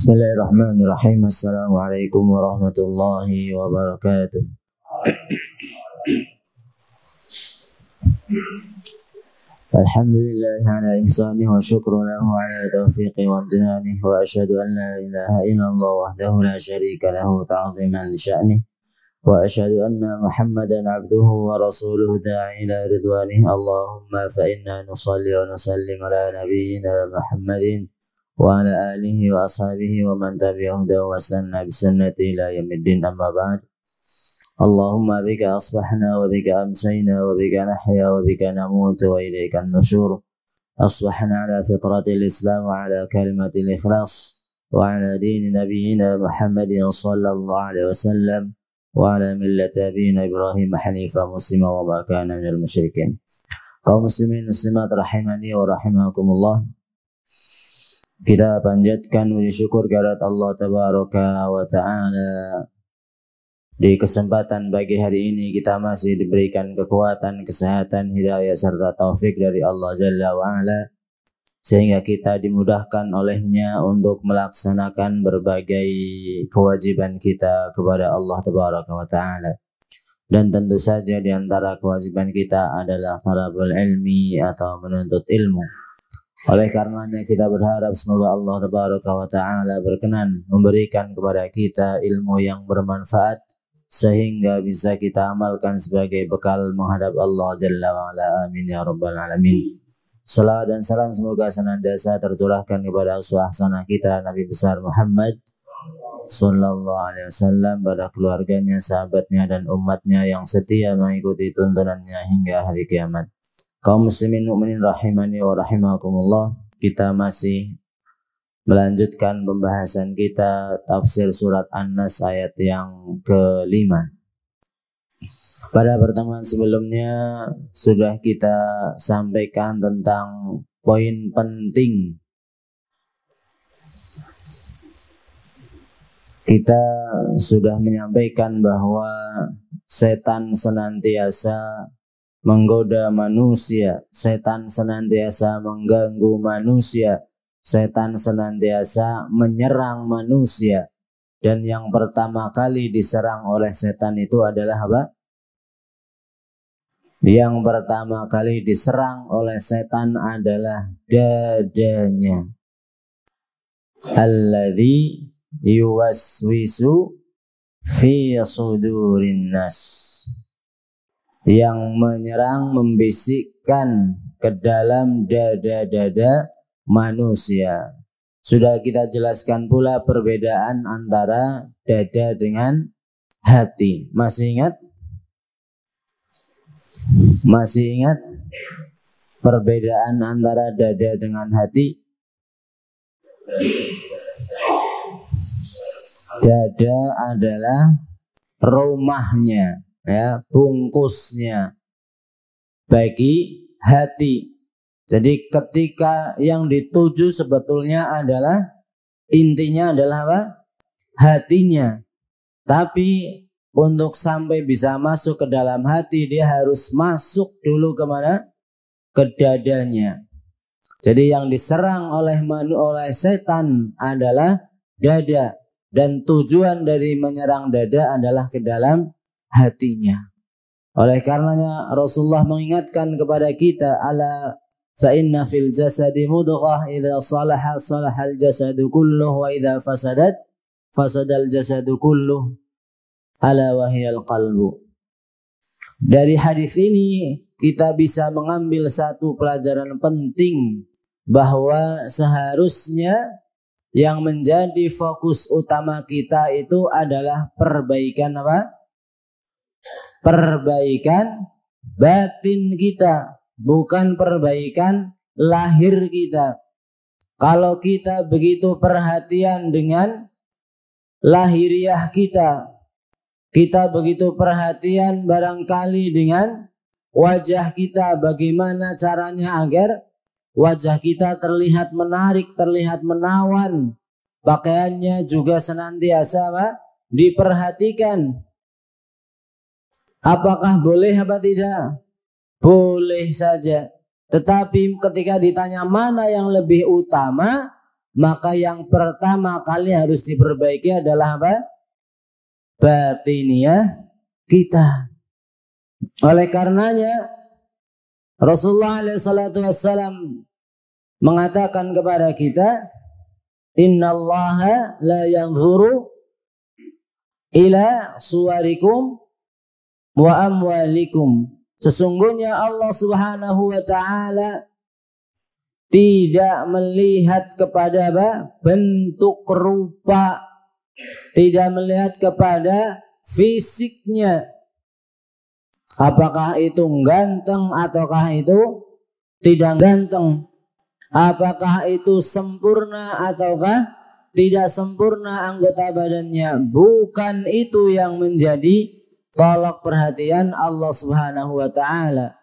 Bismillahirrahmanirrahim. Assalamualaikum warahmatullahi wabarakatuh. Alhamdulillah ala ihsanih wa syukru lahu ala taufiqi wa amtinanih wa asyhadu an la ilaha illallah wahdahu la syarika lahu ta'ziman li sya'nih wa asyhadu anna Muhammadan abduhu wa rasuluhu da'i ila ridwanih. Allahumma fa inna nusalli wa nusallim ala nabiyyina Muhammadin wa ala alihi wa ashabihi wa man tabi'ahum wa sanna bi sunnati ila yaumiddin, amma ba'd. Allahumma bika asbahna wa bika amsayna wa bika nahya wa bika namutu wa ilayka an-nusyur. Asbahna ala fitratil islam wa ala kalimatil ikhlas wa ala dini nabiyyina Muhammadin sallallahu alaihi wasallam wa ala millati abina Ibrahim hanifa muslima wa ma kana minal musyrikin. Kaum muslimin muslimat rahimani wa rahimakumullah, kita panjatkan puji syukur kehadirat Allah Tabaraka wa Ta'ala. Di kesempatan pagi hari ini kita masih diberikan kekuatan, kesehatan, hidayah serta taufik dari Allah Jalla wa Ala, sehingga kita dimudahkan olehnya untuk melaksanakan berbagai kewajiban kita kepada Allah Tabaraka wa Ta'ala. Dan tentu saja di antara kewajiban kita adalah talabul ilmi atau menuntut ilmu. Oleh karenanya kita berharap semoga Allah Tabaraka wa Ta'ala berkenan memberikan kepada kita ilmu yang bermanfaat sehingga bisa kita amalkan sebagai bekal menghadap Allah Jalla wa Ala. Amin ya rabbal alamin. Salawat dan salam semoga senantiasa tercurahkan kepada uswah-hasanah kita Nabi besar Muhammad sallallahu alaihi wasallam, pada keluarganya, sahabatnya dan umatnya yang setia mengikuti tuntunannya hingga hari kiamat. Kaum muslimin mukminin rahimani wa rahimakumullah, kita masih melanjutkan pembahasan kita tafsir surat An-Nas ayat yang ke-5. Pada pertemuan sebelumnya sudah kita sampaikan tentang poin penting. Kita sudah menyampaikan bahwa setan senantiasa menggoda manusia, setan senantiasa mengganggu manusia, setan senantiasa menyerang manusia. Dan yang pertama kali diserang oleh setan itu adalah apa? Yang pertama kali diserang oleh setan adalah dadanya. Alladzi yuwaswisu fi sudurin nas, yang menyerang, membisikkan ke dalam dada-dada manusia. Sudah kita jelaskan pula perbedaan antara dada dengan hati. Masih ingat? Masih ingat perbedaan antara dada dengan hati? Dada adalah rumahnya, ya, bungkusnya bagi hati. Jadi ketika yang dituju sebetulnya adalah, intinya adalah apa? Hatinya. Tapi untuk sampai bisa masuk ke dalam hati, dia harus masuk dulu kemana? Ke dadanya. Jadi yang diserang oleh setan adalah dada, dan tujuan dari menyerang dada adalah ke dalam hatinya. Oleh karenanya Rasulullah mengingatkan kepada kita, ala fa inna fil jasadi mudghah idza salaha salahal jasadu kulluh wa idza fasadat fasadal jasadu kulluh ala wahyal qalbu. Dari hadis ini kita bisa mengambil satu pelajaran penting, bahwa seharusnya yang menjadi fokus utama kita itu adalah perbaikan apa? Perbaikan batin kita, bukan perbaikan lahir kita. Kalau kita begitu perhatian dengan lahiriah kita, kita begitu perhatian barangkali dengan wajah kita, bagaimana caranya agar wajah kita terlihat menarik, terlihat menawan, pakaiannya juga senantiasa apa? Diperhatikan. Apakah boleh apa tidak? Boleh saja. Tetapi ketika ditanya mana yang lebih utama, maka yang pertama kali harus diperbaiki adalah apa? Batiniyah kita. Oleh karenanya Rasulullah SAW mengatakan kepada kita, innallaha la yanzuru ila suwarikum wa amwalikum. Sesungguhnya Allah Subhanahu wa taala tidak melihat kepada bentuk rupa, tidak melihat kepada fisiknya. Apakah itu ganteng ataukah itu tidak ganteng? Apakah itu sempurna ataukah tidak sempurna anggota badannya? Bukan itu yang menjadi tolak perhatian Allah Subhanahu wa taala.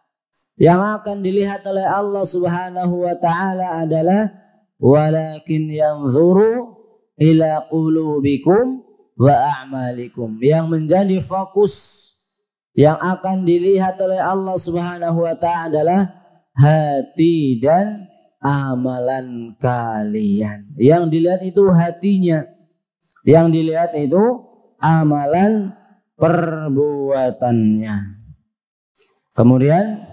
Yang akan dilihat oleh Allah Subhanahu wa taala adalah walakin yanzuru ila qulubikum wa a'malikum. Yang menjadi fokus yang akan dilihat oleh Allah Subhanahu wa taala adalah hati dan amalan kalian. Yang dilihat itu hatinya, yang dilihat itu amalan perbuatannya. Kemudian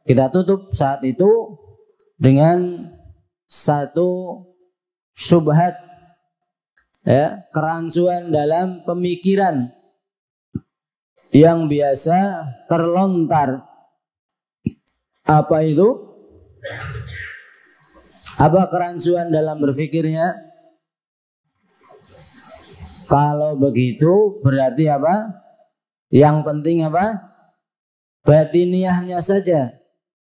kita tutup saat itu dengan satu syubhat, kerancuan dalam pemikiran yang biasa terlontar. Apa itu? Apa kerancuan dalam berpikirnya? Kalau begitu berarti apa? Yang penting apa? Batiniyahnya saja,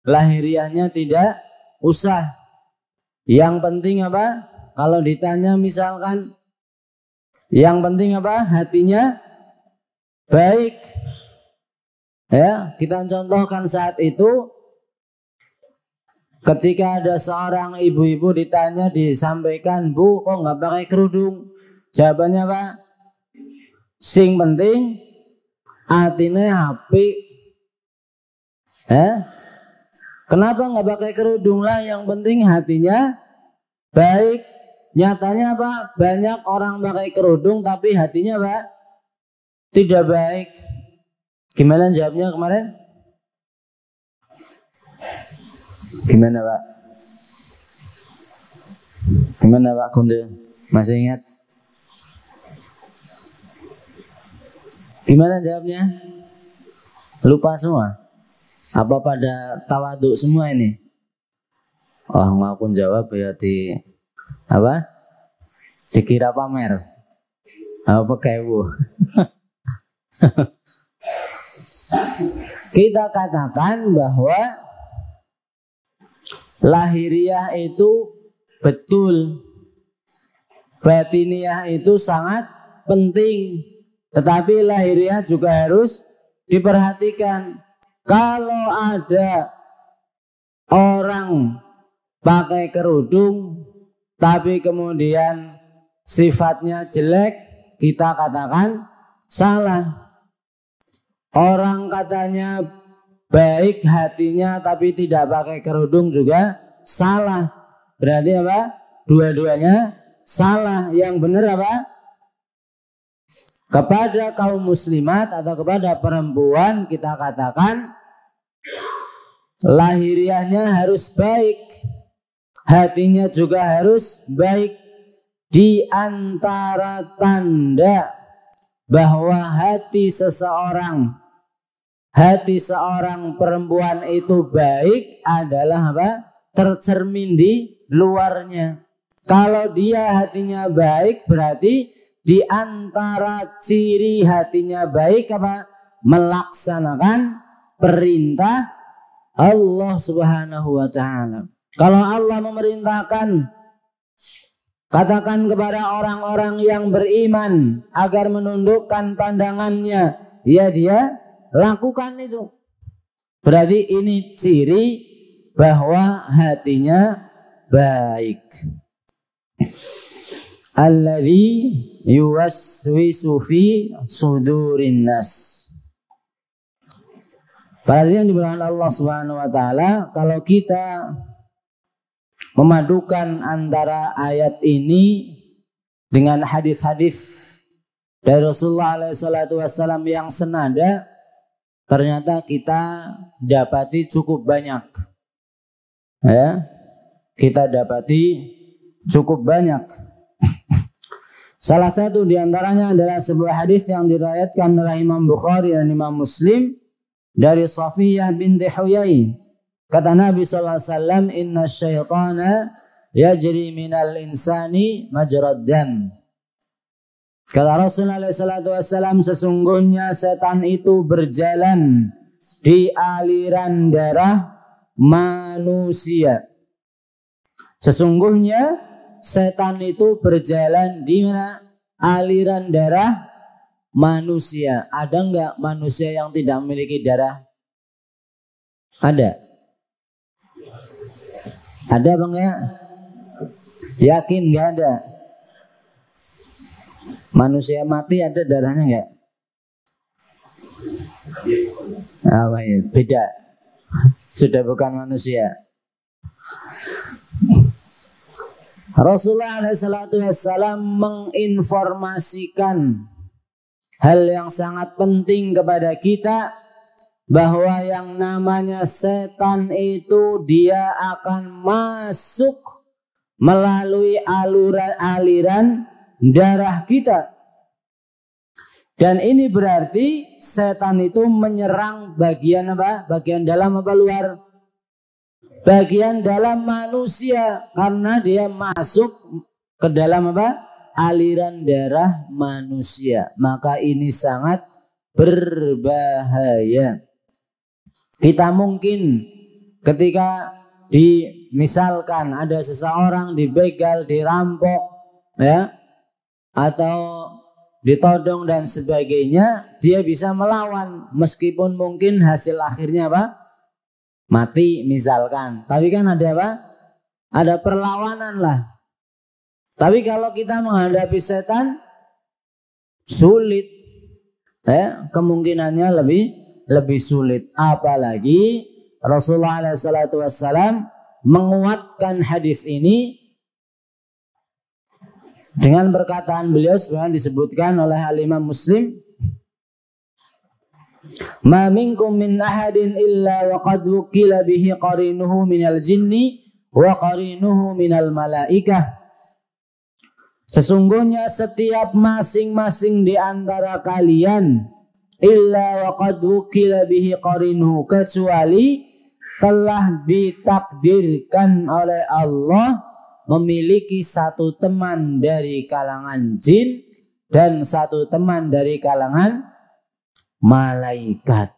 lahiriahnya tidak usah. Yang penting apa? Kalau ditanya misalkan, yang penting apa? Hatinya baik. Ya, kita contohkan saat itu ketika ada seorang ibu-ibu ditanya, disampaikan, Bu, kok nggak pakai kerudung? Jawabannya apa? Sing penting atine apik. Kenapa nggak pakai kerudung lah? Yang penting hatinya baik. Nyatanya apa? Banyak orang pakai kerudung tapi hatinya apa? Tidak baik. Gimana jawabnya kemarin? Gimana Pak? Gimana Pak Kunde? Masih ingat? Gimana jawabnya? Lupa semua? Apa pada tawaduk semua ini? Oh, maupun jawab ya di apa? Dikira pamer. Apa kewu? Kita katakan bahwa lahiriah itu betul, batiniyah itu sangat penting, tetapi lahiriah juga harus diperhatikan. Kalau ada orang pakai kerudung tapi kemudian sifatnya jelek, kita katakan salah. Orang katanya baik hatinya tapi tidak pakai kerudung juga salah. Berarti apa? Dua-duanya salah. Yang benar apa? Kepada kaum muslimat atau kepada perempuan kita katakan lahiriahnya harus baik, hatinya juga harus baik. Di antara tanda bahwa hati seorang perempuan itu baik adalah apa? Tercermin di luarnya. Kalau dia hatinya baik, berarti di antara ciri hatinya baik apa? Melaksanakan perintah Allah Subhanahu wa taala. Kalau Allah memerintahkan, katakan kepada orang-orang yang beriman agar menundukkan pandangannya, ya dia lakukan itu. Berarti ini ciri bahwa hatinya baik. Alladzi yuwaswisu fi sudurin nas. Para yang dimuliakan Allah Subhanahu wa taala, kalau kita memadukan antara ayat ini dengan hadis-hadis dari Rasulullah SAW yang senada, ternyata kita dapati cukup banyak. Ya, kita dapati cukup banyak. Salah satu di antaranya adalah sebuah hadis yang diriwayatkan oleh Imam Bukhari dan Imam Muslim dari Safiyah binti Huyai. Kata Nabi sallallahu alaihi wasallam, "Inna syaitana yajri minal insani majrad dam." Kata Rasulullah sallallahu alaihi wasallam, sesungguhnya setan itu berjalan di aliran darah manusia. Sesungguhnya setan itu berjalan di mana? Aliran darah manusia. Ada enggak manusia yang tidak memiliki darah? Ada. Ada apa enggak? Yakin enggak ada? Manusia mati ada darahnya enggak? Beda. Sudah bukan manusia. Rasulullah SAW menginformasikan hal yang sangat penting kepada kita, bahwa yang namanya setan itu dia akan masuk melalui aliran darah kita. Dan ini berarti setan itu menyerang bagian apa? Bagian dalam apa luar? Bagian dalam manusia, karena dia masuk ke dalam apa? Aliran darah manusia. Maka ini sangat berbahaya. Kita mungkin ketika misalkan ada seseorang dibegal, dirampok, ya, atau ditodong dan sebagainya, dia bisa melawan meskipun mungkin hasil akhirnya apa? Mati misalkan. Tapi kan ada apa? Ada perlawanan lah. Tapi kalau kita menghadapi setan sulit, ya, kemungkinannya lebih sulit. Apalagi Rasulullah SAW menguatkan hadis ini dengan perkataan beliau sebenarnya disebutkan oleh Al-Imam Muslim, "Ma minkum min ahadin illa wa qad wukila bihi qarinuhu minal jinni wa qarinuhu minal malaikah." Sesungguhnya setiap masing-masing di antara kalian illa wa qad wukila bihi qarinuhu, kecuali telah ditakdirkan oleh Allah memiliki satu teman dari kalangan jin dan satu teman dari kalangan malaikat.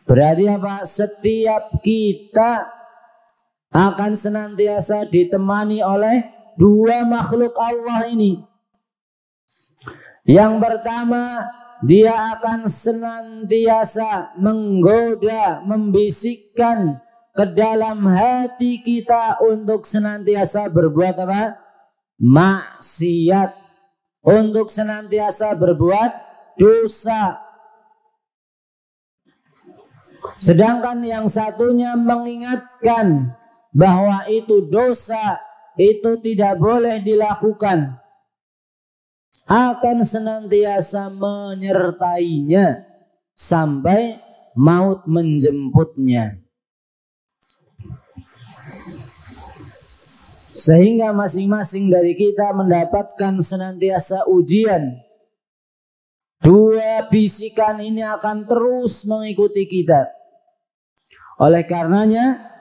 Berarti apa? Setiap kita akan senantiasa ditemani oleh dua makhluk Allah ini. Yang pertama, dia akan senantiasa menggoda, membisikkan ke dalam hati kita untuk senantiasa berbuat apa? Maksiat. Untuk senantiasa berbuat dosa. Sedangkan yang satunya mengingatkan bahwa itu dosa, itu tidak boleh dilakukan. Akan senantiasa menyertainya sampai maut menjemputnya. Sehingga masing-masing dari kita mendapatkan senantiasa ujian. Dua bisikan ini akan terus mengikuti kita. Oleh karenanya,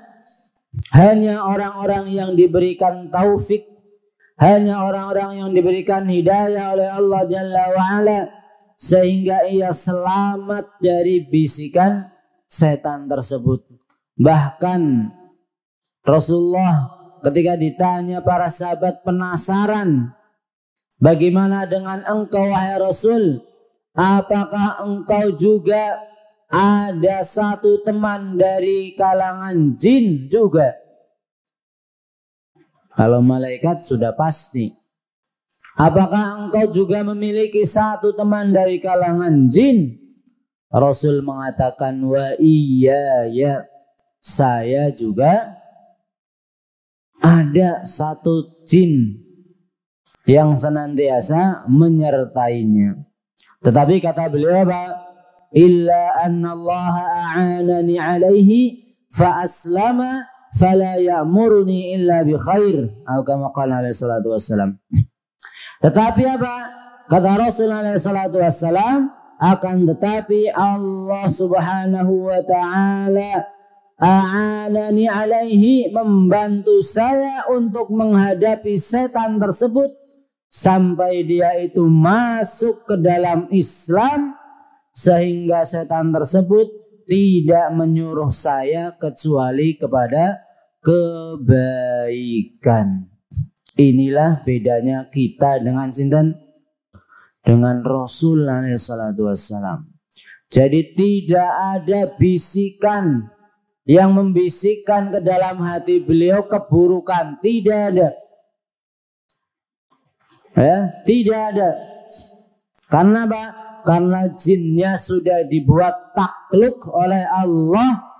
hanya orang-orang yang diberikan taufik, hanya orang-orang yang diberikan hidayah oleh Allah Jalla wa'ala, sehingga ia selamat dari bisikan setan tersebut. Bahkan Rasulullah ketika ditanya para sahabat penasaran, bagaimana dengan engkau wahai Rasul? Apakah engkau juga ada satu teman dari kalangan jin juga? Kalau malaikat sudah pasti. Apakah engkau juga memiliki satu teman dari kalangan jin? Rasul mengatakan, wa iya ya, saya juga ada satu jin yang senantiasa menyertainya. Tetapi kata beliau apa? Illa anna Allah a'anani alaihi fa aslama fala ya'muruni illa bi khair. Atau kama qala alaihi salatu wassalam. Tetapi apa? Kata Rasulullah alaihi salatu wassalam, akan tetapi Allah subhanahu wa ta'ala a'anani alaihi, membantu saya untuk menghadapi setan tersebut sampai dia itu masuk ke dalam Islam, sehingga setan tersebut tidak menyuruh saya kecuali kepada kebaikan. Inilah bedanya kita dengan sinten? Dengan Rasul alaihi salatu wassalam. Jadi tidak ada bisikan yang membisikkan ke dalam hati beliau keburukan, tidak ada. Ya, tidak ada. Karena apa? Karena jinnya sudah dibuat takluk oleh Allah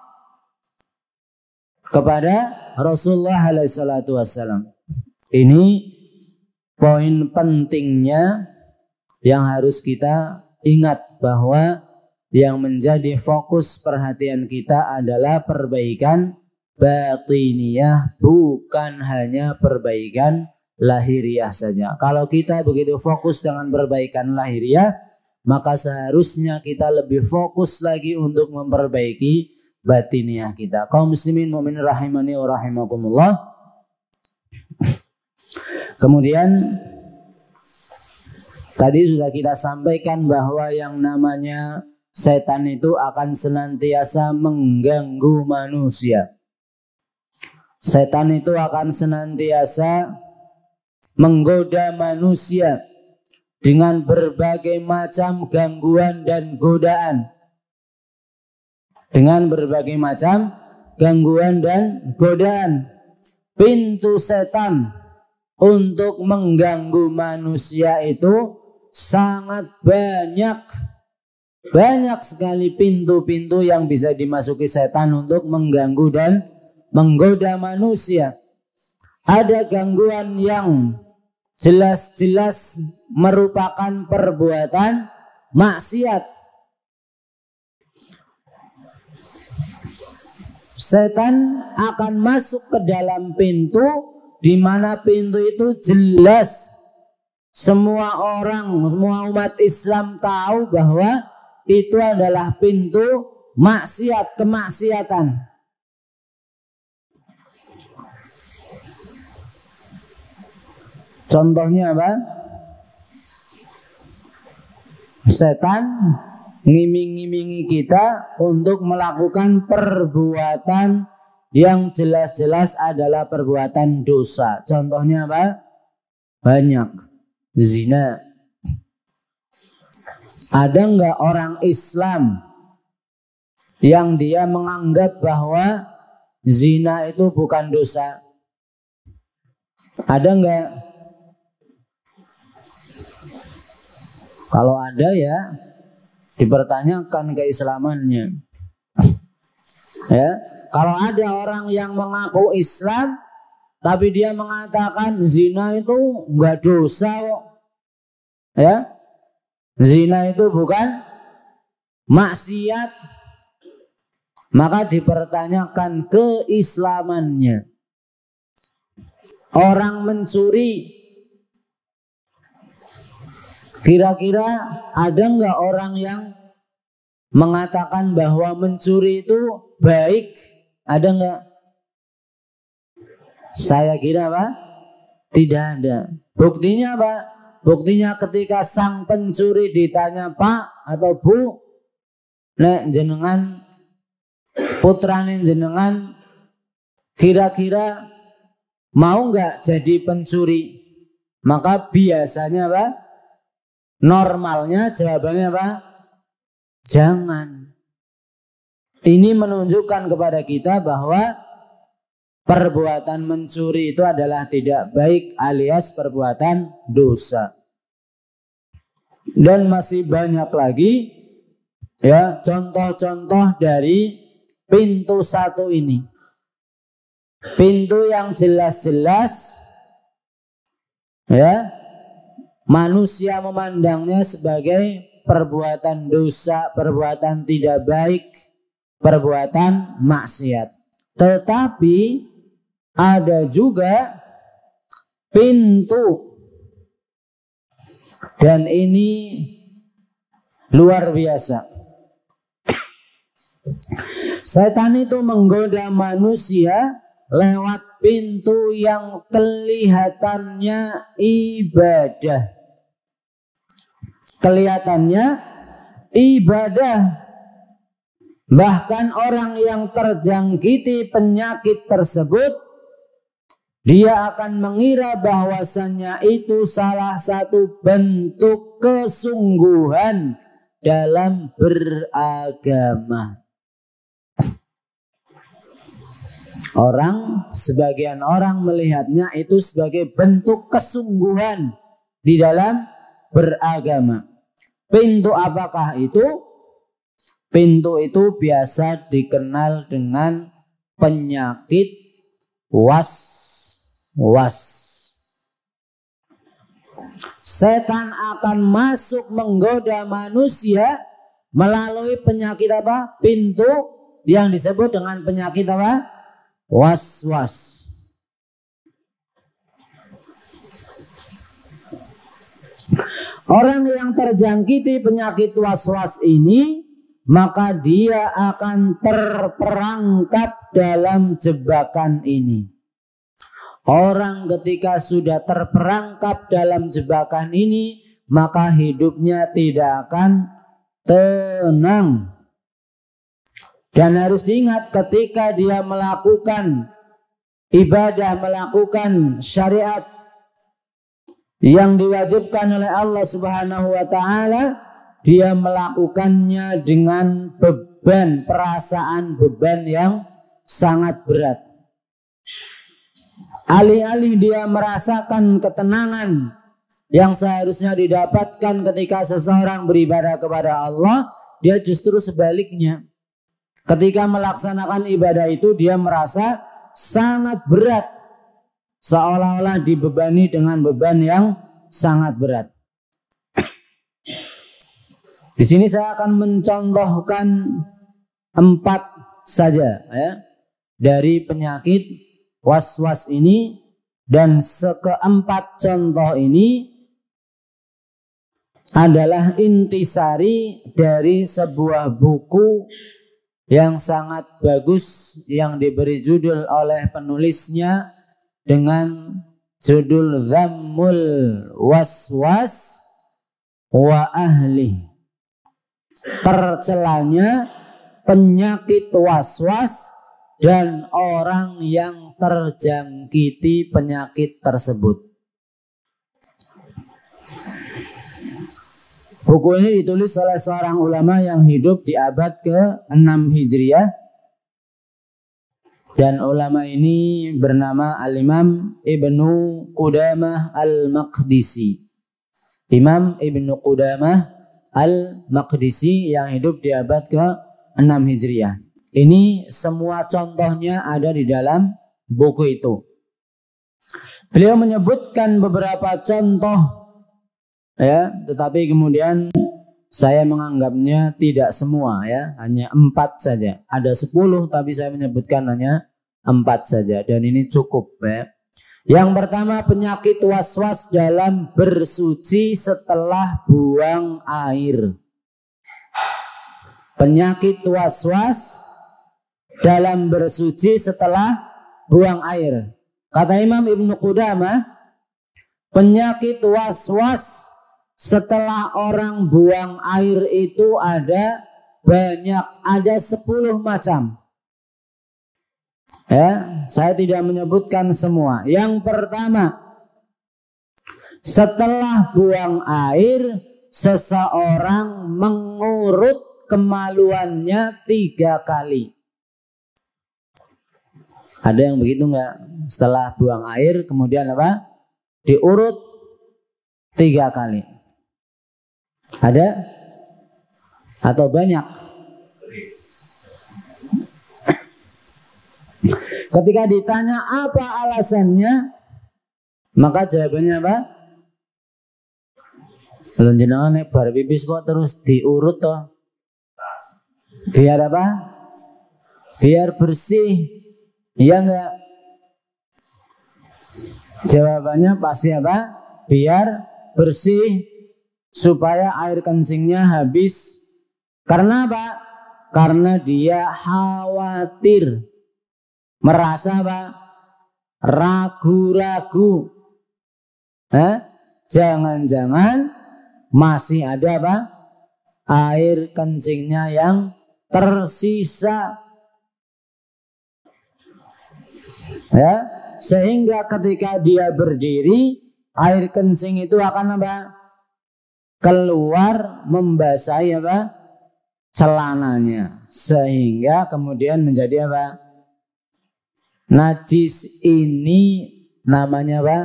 kepada Rasulullah alaihi salatu wassalam. Ini poin pentingnya yang harus kita ingat, bahwa yang menjadi fokus perhatian kita adalah perbaikan batiniyah, bukan hanya perbaikan lahiriah saja. Kalau kita begitu fokus dengan perbaikan lahiriah, maka seharusnya kita lebih fokus lagi untuk memperbaiki batiniyah kita. Kaum muslimin mukminin rahimani wa rahimakumullah. Kemudian tadi sudah kita sampaikan bahwa yang namanya setan itu akan senantiasa mengganggu manusia. Setan itu akan senantiasa menggoda manusia dengan berbagai macam gangguan dan godaan. Dengan berbagai macam gangguan dan godaan. Pintu setan untuk mengganggu manusia itu sangat banyak. Banyak sekali pintu-pintu yang bisa dimasuki setan untuk mengganggu dan menggoda manusia. Ada gangguan yang jelas-jelas merupakan perbuatan maksiat. Setan akan masuk ke dalam pintu di mana pintu itu jelas semua orang, semua umat Islam tahu bahwa itu adalah pintu maksiat, kemaksiatan. Contohnya apa? Setan ngiming-ngimingi kita untuk melakukan perbuatan yang jelas-jelas adalah perbuatan dosa. Contohnya apa? Banyak. Zina. Ada enggak orang Islam yang dia menganggap bahwa zina itu bukan dosa? Ada enggak? Kalau ada ya dipertanyakan keislamannya. Ya, kalau ada orang yang mengaku Islam tapi dia mengatakan zina itu enggak dosa kok. Ya. Zina itu bukan maksiat, maka dipertanyakan keislamannya. Orang mencuri, kira-kira ada enggak orang yang mengatakan bahwa mencuri itu baik? Ada enggak? Saya kira apa? Tidak ada. Buktinya apa? Buktinya ketika sang pencuri ditanya, Pak atau Bu, nek jenengan putrane jenengan kira-kira mau enggak jadi pencuri? Maka biasanya apa? Normalnya jawabannya apa? Jangan. Ini menunjukkan kepada kita bahwa perbuatan mencuri itu adalah tidak baik alias perbuatan dosa. Dan masih banyak lagi ya contoh-contoh dari pintu satu ini. pintu yang jelas-jelas ya, manusia memandangnya sebagai perbuatan dosa, perbuatan tidak baik, perbuatan maksiat. Tetapi ada juga pintu, dan ini luar biasa. Setan itu menggoda manusia lewat pintu yang kelihatannya ibadah. Kelihatannya ibadah. Bahkan orang yang terjangkiti penyakit tersebut, dia akan mengira bahwasannya itu salah satu bentuk kesungguhan dalam beragama. Sebagian orang melihatnya itu sebagai bentuk kesungguhan di dalam beragama. Pintu apakah itu? Pintu itu biasa dikenal dengan penyakit was-was. Setan akan masuk menggoda manusia melalui penyakit apa? Pintu yang disebut dengan penyakit apa? Was-was. Orang yang terjangkiti penyakit was-was ini, maka dia akan terperangkap dalam jebakan ini. Orang ketika sudah terperangkap dalam jebakan ini, maka hidupnya tidak akan tenang. Dan harus diingat, ketika dia melakukan ibadah, melakukan syariat yang diwajibkan oleh Allah Subhanahu wa taala, dia melakukannya dengan beban, perasaan beban yang sangat berat. Alih-alih dia merasakan ketenangan yang seharusnya didapatkan ketika seseorang beribadah kepada Allah, dia justru sebaliknya. Ketika melaksanakan ibadah itu, dia merasa sangat berat, seolah-olah dibebani dengan beban yang sangat berat. Di sini saya akan mencontohkan 4 saja ya, dari penyakit was-was ini, dan keempat contoh ini adalah intisari dari sebuah buku yang sangat bagus yang diberi judul oleh penulisnya dengan judul Dhammul Waswas wa Ahli. Tercelanya penyakit waswas dan orang yang terjangkiti penyakit tersebut. Buku ini ditulis oleh seorang ulama yang hidup di abad ke-6 Hijriah. Dan ulama ini bernama Al-Imam Ibnu Qudamah Al-Maqdisi. Imam Ibnu Qudamah Al-Maqdisi yang hidup di abad ke-6 Hijriah. Ini semua contohnya ada di dalam buku itu. Beliau menyebutkan beberapa contoh ya, tetapi kemudian saya menganggapnya tidak semua ya, hanya 4 saja. Ada 10 tapi saya menyebutkan hanya 4 saja, dan ini cukup ya. Yang pertama, penyakit was-was dalam bersuci setelah buang air. Penyakit was-was dalam bersuci setelah buang air. Kata Imam Ibnu Qudamah, penyakit was-was setelah orang buang air itu ada banyak, ada 10 macam. Ya, saya tidak menyebutkan semua. Yang pertama, setelah buang air, seseorang mengurut kemaluannya 3 kali. Ada yang begitu enggak? Setelah buang air kemudian apa? Diurut 3 kali. Ada atau banyak? Ketika ditanya apa alasannya, maka jawabannya apa? Lho jenengan nek bar pipis kok terus diurut toh? Biar apa? Biar bersih. Iya enggak? Jawabannya pasti apa? Biar bersih, supaya air kencingnya habis. Karena apa? Karena dia khawatir, merasa apa? Ragu-ragu. Jangan-jangan masih ada apa? Air kencingnya yang tersisa. Ya, sehingga ketika dia berdiri, air kencing itu akan apa? Keluar membasahi apa? Celananya, sehingga kemudian menjadi apa? Najis. Ini namanya apa?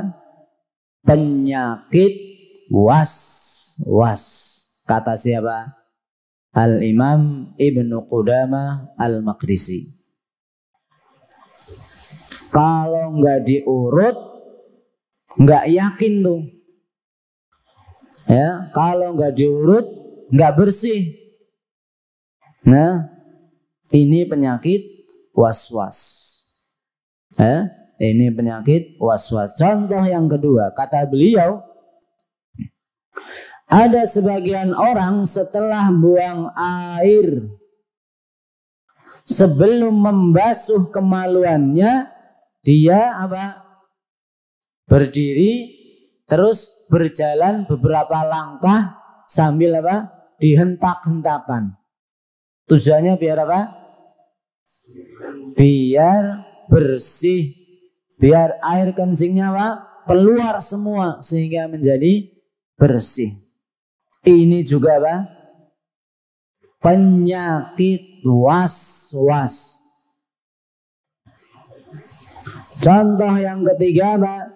Penyakit was-was. Kata siapa? Al-Imam Ibnu Qudamah Al-Maqdisi. Kalau nggak diurut, nggak yakin tuh. Ya, kalau nggak diurut, nggak bersih. Nah, ini penyakit was-was. Ini penyakit was-was. Contoh yang kedua, kata beliau, ada sebagian orang setelah buang air, sebelum membasuh kemaluannya, dia apa? Berdiri terus berjalan beberapa langkah sambil apa? Dihentak-hentakan. Tujuannya biar apa? Biar bersih, biar air kencingnya apa? Keluar semua sehingga menjadi bersih. Ini juga apa? Penyakit was-was. Contoh yang ketiga apa?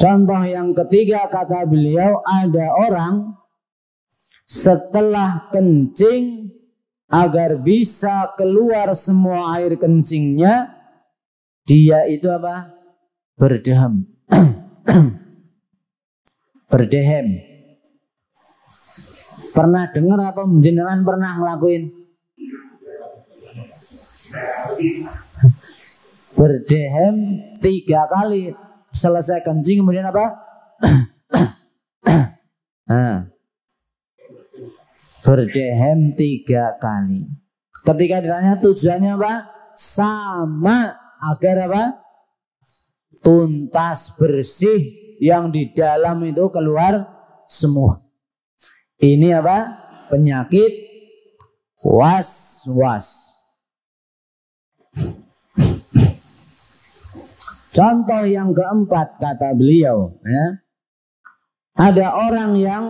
Contoh yang ketiga kata beliau, ada orang setelah kencing, agar bisa keluar semua air kencingnya, dia itu apa? Berdehem. Berdehem. Pernah dengar atau jenengan pernah ngelakuin? Berdehem 3 kali, selesai kencing kemudian apa? Berdehem 3 kali. Ketika ditanya tujuannya apa? Sama, agar apa? Tuntas bersih, yang di dalam itu keluar semua. Ini apa? Penyakit was-was. Contoh yang keempat kata beliau, ya, ada orang yang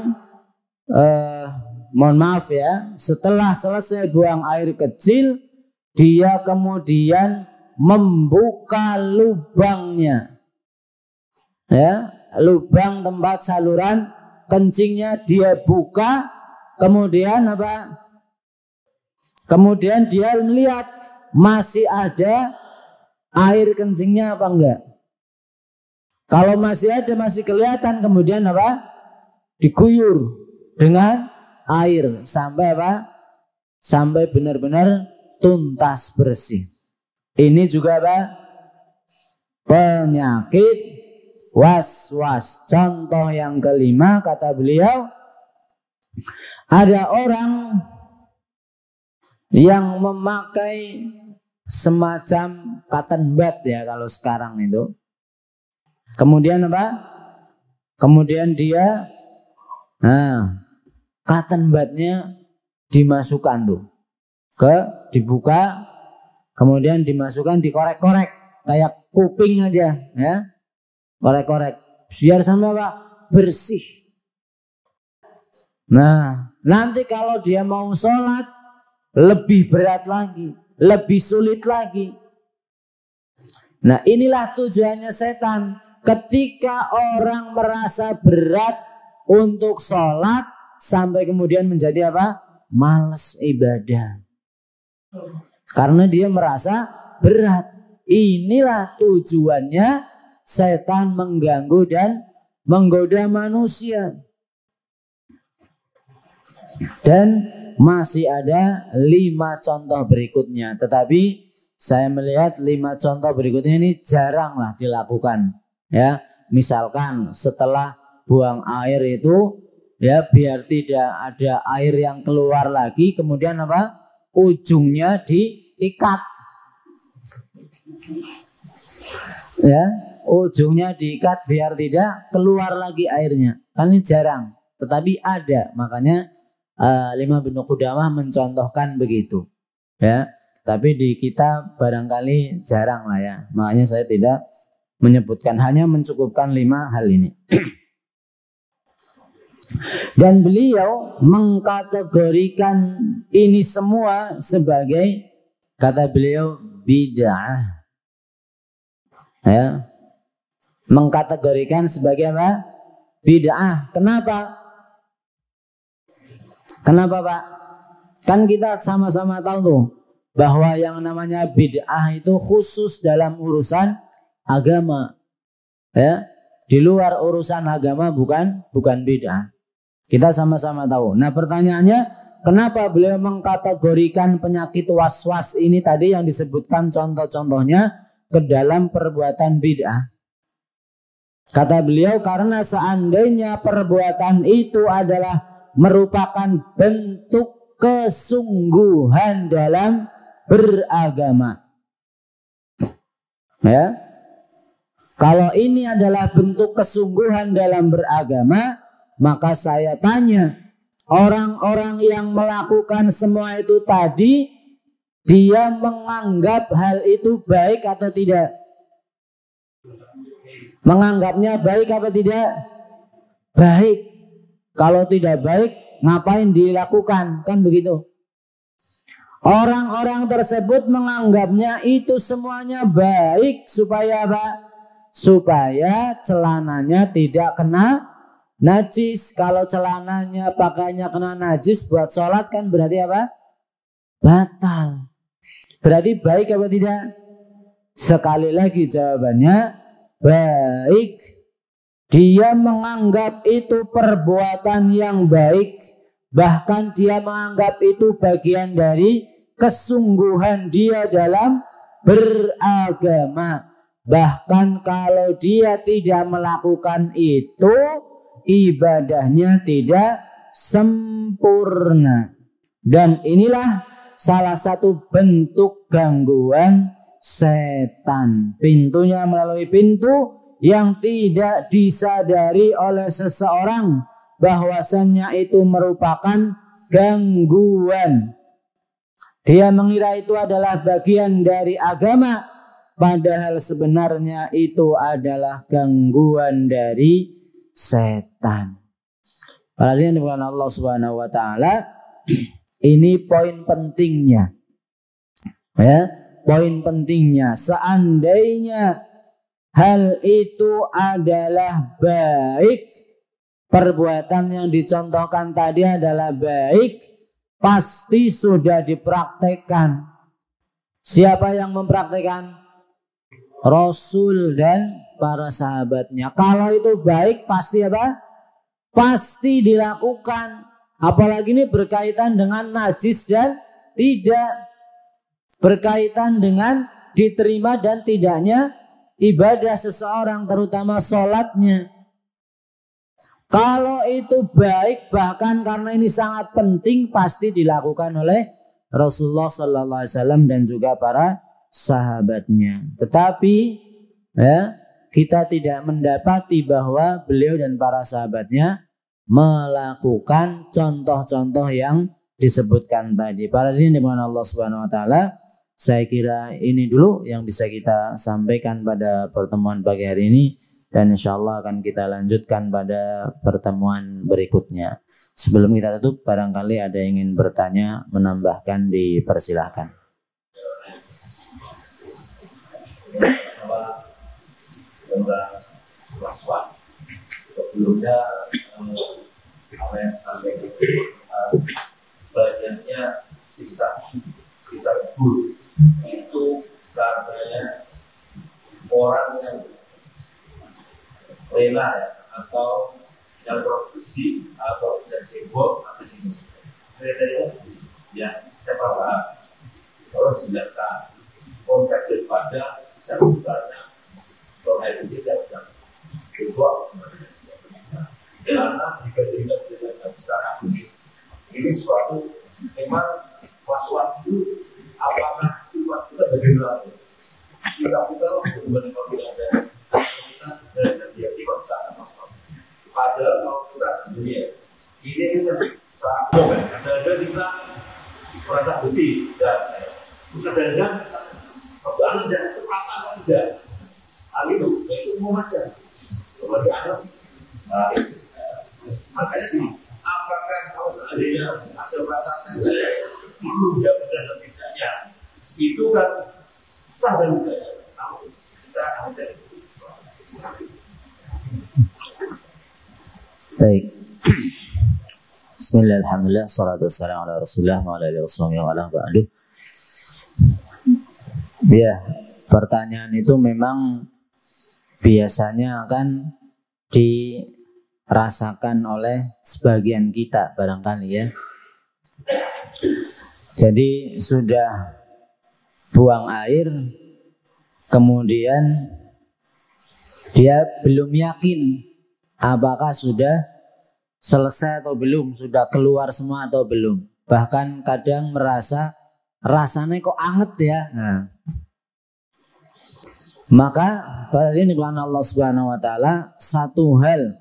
mohon maaf ya, setelah selesai buang air kecil, dia kemudian membuka lubangnya, ya, lubang tempat saluran kencingnya dia buka, kemudian apa? Kemudian dia melihat masih ada air kencingnya apa enggak. Kalau masih ada, masih kelihatan, kemudian apa? Diguyur dengan air sampai apa? Sampai benar-benar tuntas bersih. Ini juga apa? Penyakit was-was. Contoh yang kelima kata beliau, ada orang yang memakai semacam cotton bud ya kalau sekarang itu. Kemudian apa? Kemudian dia cotton budnya dimasukkan tuh dibuka, kemudian dimasukkan, dikorek-korek kayak kuping aja ya. Korek-korek biar sama apa? Bersih. Nah, nanti kalau dia mau sholat lebih berat lagi, lebih sulit lagi. Nah, inilah tujuannya setan. Ketika orang merasa berat untuk sholat, sampai kemudian menjadi apa? Malas ibadah. karena dia merasa berat. Inilah tujuannya setan mengganggu dan menggoda manusia. Dan masih ada 5 contoh berikutnya, tetapi saya melihat 5 contoh berikutnya ini jaranglah dilakukan. Ya, misalkan setelah buang air itu, ya biar tidak ada air yang keluar lagi, kemudian apa? Ujungnya diikat. Ya, ujungnya diikat biar tidak keluar lagi airnya. Kan ini jarang, tetapi ada. Makanya Imam Ibnu Qudamah mencontohkan begitu. Ya, tapi di kita barangkali jarang lah ya. Makanya saya tidak menyebutkan, hanya mencukupkan 5 hal ini. Dan beliau mengkategorikan ini semua sebagai, kata beliau, bid'ah. Ya, mengkategorikan sebagai apa? Bid'ah. Kenapa? Kenapa Pak? Kan kita sama-sama tahu tuh bahwa yang namanya bid'ah itu khusus dalam urusan agama. Ya, di luar urusan agama bukan bid'ah. Kita sama-sama tahu. Nah, pertanyaannya, kenapa beliau mengkategorikan penyakit was-was ini tadi yang disebutkan contoh-contohnya ke dalam perbuatan bid'ah? Kata beliau, karena seandainya perbuatan itu adalah merupakan bentuk kesungguhan dalam beragama. Ya. Kalau ini adalah bentuk kesungguhan dalam beragama, maka saya tanya, orang-orang yang melakukan semua itu tadi, dia menganggap hal itu baik atau tidak? Menganggapnya baik apa tidak? Baik. Kalau tidak baik, ngapain dilakukan? Kan begitu. Orang-orang tersebut menganggapnya itu semuanya baik. Supaya apa? Supaya celananya tidak kena najis. Kalau celananya pakainya kena najis buat sholat, kan berarti apa? Batal. Berarti baik apa tidak? Sekali lagi jawabannya baik. Dia menganggap itu perbuatan yang baik. Bahkan dia menganggap itu bagian dari kesungguhan dia dalam beragama. Bahkan kalau dia tidak melakukan itu, ibadahnya tidak sempurna. Dan inilah salah satu bentuk gangguan setan. Pintunya melalui pintu yang tidak disadari oleh seseorang bahwasannya itu merupakan gangguan. Dia mengira itu adalah bagian dari agama, padahal sebenarnya itu adalah gangguan dari setan. Perhatian dengan Allah Subhanahu wa taala, ini poin pentingnya. Ya, poin pentingnya, seandainya hal itu adalah baik, perbuatan yang dicontohkan tadi adalah baik, pasti sudah dipraktekkan. Siapa yang mempraktekkan? Rasul dan para sahabatnya. Kalau itu baik, pasti apa? Pasti dilakukan. Apalagi ini berkaitan dengan najis dan tidak, berkaitan dengan diterima dan tidaknya ibadah seseorang, terutama sholatnya. Kalau itu baik, bahkan karena ini sangat penting, pasti dilakukan oleh Rasulullah Sallallahu Alaihi Wasallam dan juga para sahabatnya. Tetapi ya, kita tidak mendapati bahwa beliau dan para sahabatnya melakukan contoh-contoh yang disebutkan tadi. Para hadirin dimana Allah Subhanahu Wa Taala, saya kira ini dulu yang bisa kita sampaikan pada pertemuan pagi hari ini, dan insya Allah akan kita lanjutkan pada pertemuan berikutnya. Sebelum kita tutup, barangkali ada yang ingin bertanya, menambahkan, dipersilahkan. Sebelumnya apa yang sampai banyaknya sisa kubur orang yang rela ya, atau yang profesi atau yang sibuk atau kriteria ya siapa paham kalau jelaskan konteks daripada secara besarnya kalau itu tidak sedang sibuk karena jika tidak dijelaskan secara ini suatu memang was-was itu apakah sifat kita bagaimana kita benar-benar tidak ada kita dan dia tidak ada was-was padahal kalau kita sendiri ini kita sangat komen kadang-kadang kita merasa besi dan saya kadang-kadang kebetulan aja perasaan tidak hal itu umum aja kemudian makanya gini apakah kalau seandainya ada perasaan tidak benar dan tidaknya itu kan sah dan tidak namun kita ada baik. Bismillah, alhamdulillah, salatu wassalamu ala rasulillah wa ala alihi wa ba'du. Ya, pertanyaan itu memang biasanya akan dirasakan oleh sebagian kita barangkali ya. Jadi sudah buang air, kemudian dia belum yakin apakah sudah selesai atau belum, sudah keluar semua atau belum. Bahkan kadang merasa rasanya kok anget ya. Nah. Maka pada ini dengan Allah Subhanahu wa taala satu hal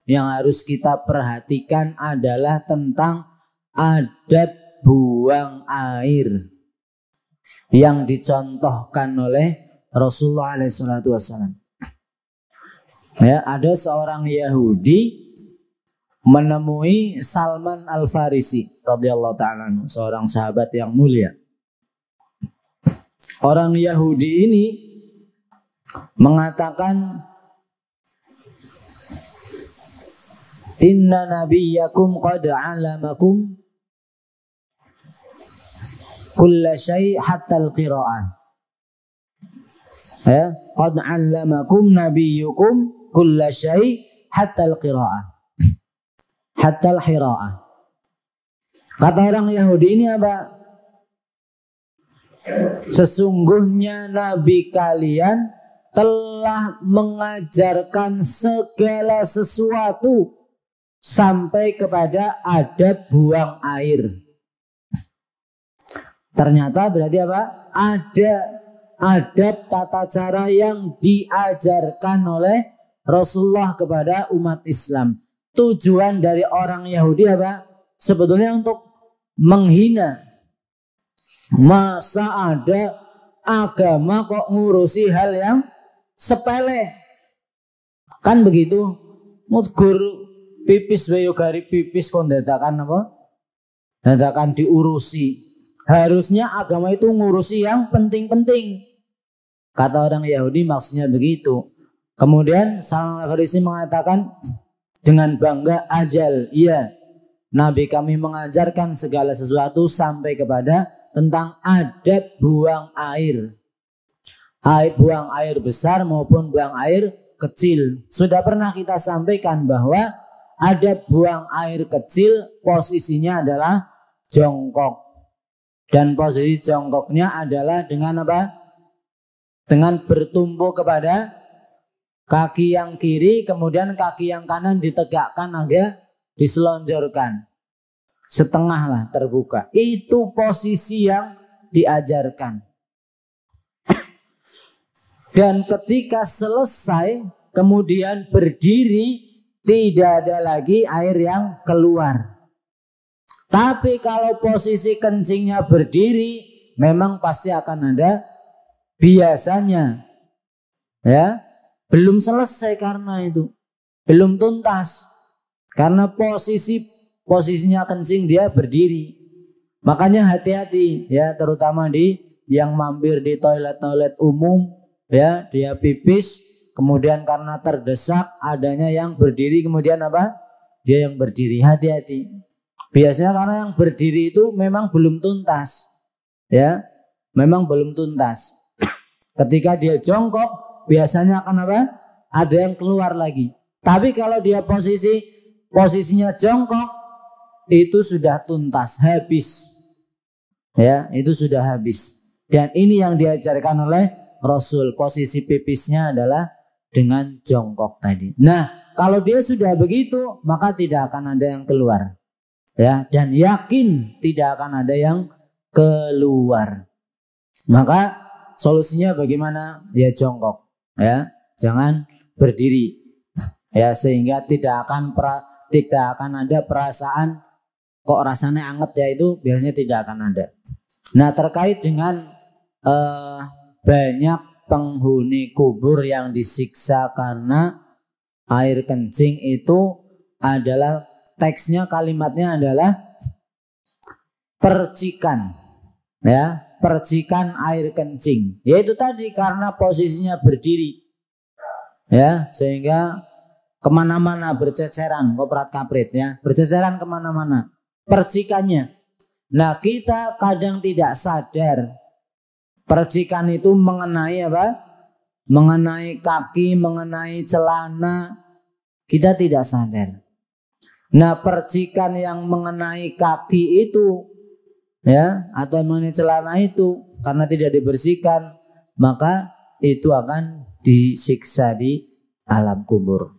yang harus kita perhatikan adalah tentang adab buang air yang dicontohkan oleh Rasulullah SAW. Ya, ada seorang Yahudi menemui Salman Al-Farisi radhiyallahu ta'ala, seorang sahabat yang mulia. Orang Yahudi ini mengatakan, inna nabiyyakum qad 'allamakum kulla syai' hatta al-qira'ah. Ya, qad 'allamakum nabiyyukum kulla syai' hatta al-qira'ah. Hatta al-hira'ah. Kata orang Yahudi ini apa? Sesungguhnya Nabi kalian telah mengajarkan segala sesuatu sampai kepada adab buang air. Ternyata berarti apa? Ada adab tata cara yang diajarkan oleh Rasulullah kepada umat Islam. Tujuan dari orang Yahudi apa? Sebetulnya untuk menghina. Masa ada agama kok ngurusi hal yang sepele? Kan begitu. Guru pipis bayo gari pipis kon dadakan apa? Dadakan diurusi. Harusnya agama itu ngurusi yang penting-penting. Kata orang Yahudi maksudnya begitu. Kemudian Salman Al-Farisi mengatakan dengan bangga, ajal, iya, Nabi kami mengajarkan segala sesuatu sampai kepada tentang adab buang air. Buang air besar maupun buang air kecil. Sudah pernah kita sampaikan bahwa adab buang air kecil posisinya adalah jongkok. Dan posisi jongkoknya adalah dengan apa? Dengan bertumpu kepada kaki yang kiri, kemudian kaki yang kanan ditegakkan agak diselonjorkan. Setengah lah terbuka. Itu posisi yang diajarkan. Dan ketika selesai, kemudian berdiri, tidak ada lagi air yang keluar. Tapi kalau posisi kencingnya berdiri, memang pasti akan ada biasanya. Ya, belum selesai karena itu. Belum tuntas. Karena posisinya kencing dia berdiri. Makanya hati-hati ya, terutama di yang mampir di toilet-toilet umum ya, dia pipis kemudian karena terdesak adanya yang berdiri, kemudian apa? Dia yang berdiri, hati-hati. Biasanya karena yang berdiri itu memang belum tuntas. Ya, memang belum tuntas. Ketika dia jongkok, biasanya akan apa? Ada yang keluar lagi. Tapi kalau dia posisinya jongkok, itu sudah tuntas, habis. Ya, itu sudah habis. Dan ini yang diajarkan oleh Rasul. Posisi pipisnya adalah dengan jongkok tadi. Nah, kalau dia sudah begitu, maka tidak akan ada yang keluar. Ya, dan yakin tidak akan ada yang keluar. Maka solusinya bagaimana? Ya jongkok. Ya, jangan berdiri. Ya, sehingga tidak akan ada perasaan kok rasanya anget ya, itu biasanya tidak akan ada. Nah, terkait dengan banyak penghuni kubur yang disiksa karena air kencing, itu adalah teksnya, kalimatnya adalah percikan. Ya, percikan air kencing. Yaitu tadi karena posisinya berdiri. Ya, sehingga kemana-mana berceceran, koprat-kaprit ya, berceceran kemana-mana percikannya. Nah, kita kadang tidak sadar percikan itu mengenai apa? Mengenai kaki, mengenai celana, kita tidak sadar. Nah, percikan yang mengenai kaki itu ya, atau mengenai celana itu karena tidak dibersihkan, maka itu akan disiksa di alam kubur.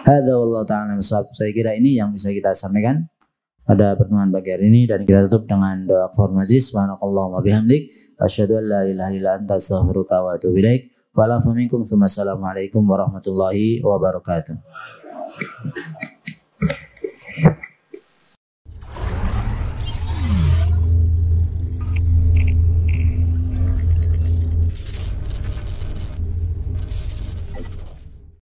Hadza wallahu ta'ala bishawab. Saya kira ini yang bisa kita sampaikan pada pertemuan pagi hari ini, dan kita tutup dengan doa kafaratul majlis. Subhanakallahumma bihamdik asyhadu an la ilaha illa anta astaghfiruka wa atubu ilaik. Wa la minkum. Assalamualaikum warahmatullahi wabarakatuh.